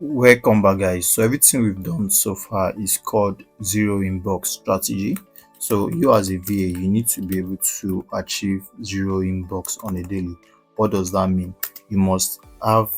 Welcome back, guys. So everything we've done so far is called zero inbox strategy. So you as a VA, you need to be able to achieve zero inbox on a daily. What does that mean? You must have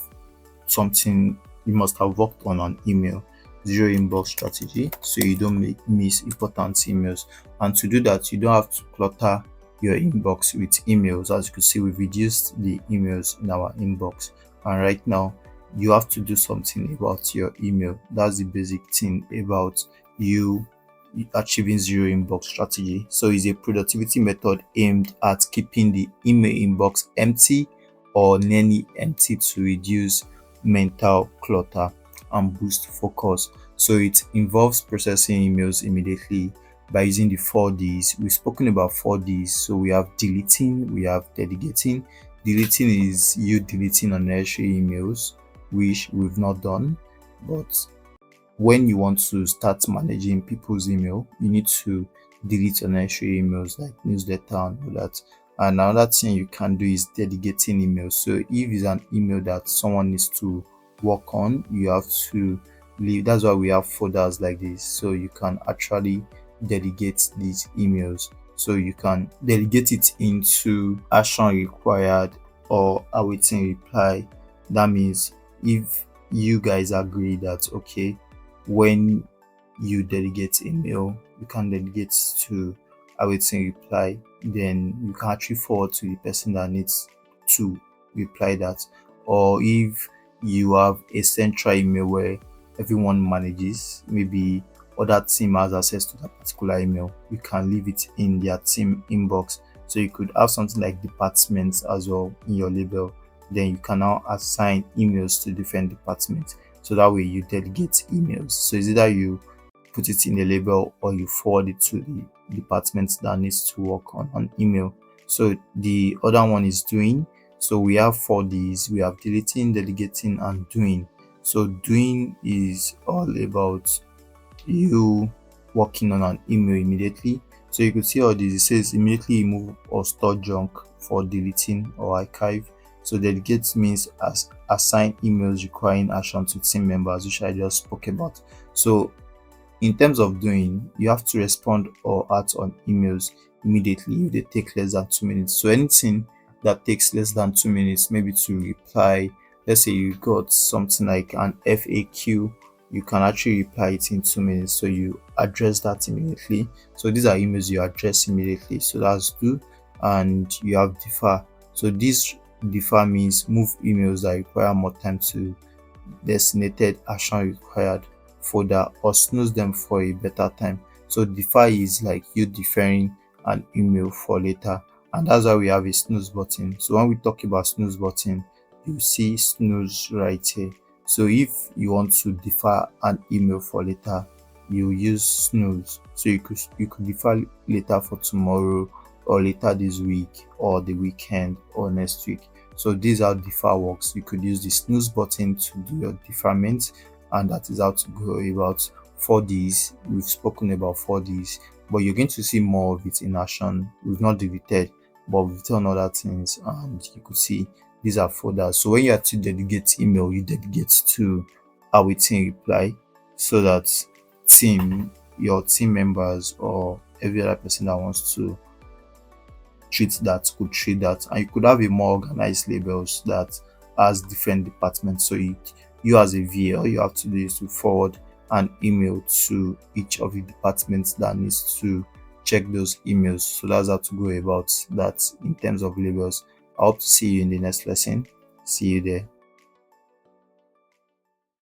something. You must have worked on an email zero inbox strategy, so you don't miss important emails. And to do that, you don't have to clutter your inbox with emails. As you can see, we've reduced the emails in our inbox, and right now you have to do something about your email. That's the basic thing about you achieving zero inbox strategy. So it's a productivity method aimed at keeping the email inbox empty or nearly empty to reduce mental clutter and boost focus. So it involves processing emails immediately by using the 4Ds. We've spoken about 4Ds. So we have deleting, we have delegating. Deleting is you deleting unnecessary emails, which we've not done. But when you want to start managing people's email, you need to delete unnecessary emails like newsletter and all that. And another thing you can do is delegating emails. So if it's an email that someone needs to work on, you have to leave. That's why we have folders like this. So you can actually delegate these emails. So you can delegate it into action required or awaiting reply. That means if you guys agree that okay, when you delegate email, you can delegate to awaiting reply, then you can actually forward to the person that needs to reply that. Or if you have a central email where everyone manages, maybe other team has access to that particular email, you can leave it in their team inbox. So you could have something like departments as well in your label. Then you can now assign emails to different departments. So that way you delegate emails. So it's either you put it in a label or you forward it to the department that needs to work on an email. So the other one is doing. So we have 4Ds. We have deleting, delegating, and doing. So doing is all about you working on an email immediately. So you could see all this. It says immediately remove or store junk for deleting or archive. So delegate means as assign emails requiring action to team members, which I just spoke about. So in terms of doing, you have to respond or act on emails immediately if they take less than 2 minutes. So anything that takes less than 2 minutes, maybe to reply, let's say you got something like an FAQ, you can actually reply it in 2 minutes. So you address that immediately. So these are emails you address immediately. So that's do. And you have defer. So this defer means move emails that require more time to designated action required folder or snooze them for a better time. So defer is like you deferring an email for later, and that's why we have a snooze button. So when we talk about snooze button, you see snooze right here. So if you want to defer an email for later, you use snooze. So you could defer later for tomorrow or later this week or the weekend or next week. So these are defer works. You could use the snooze button to do your deferment, and that is how to go about 4Ds. We've spoken about 4Ds, but you're going to see more of it in action. We've not deleted, but we've done other things, and you could see these are folders. So when you have to delegate email, you delegate to awaiting reply, so that your team members or every other person that wants to treat that could treat that, and you could have a more organized labels that has different departments. So you as a VA, all you have to do is to forward an email to each of the departments that needs to check those emails. So that's how to go about that in terms of labels. I hope to see you in the next lesson. See you there.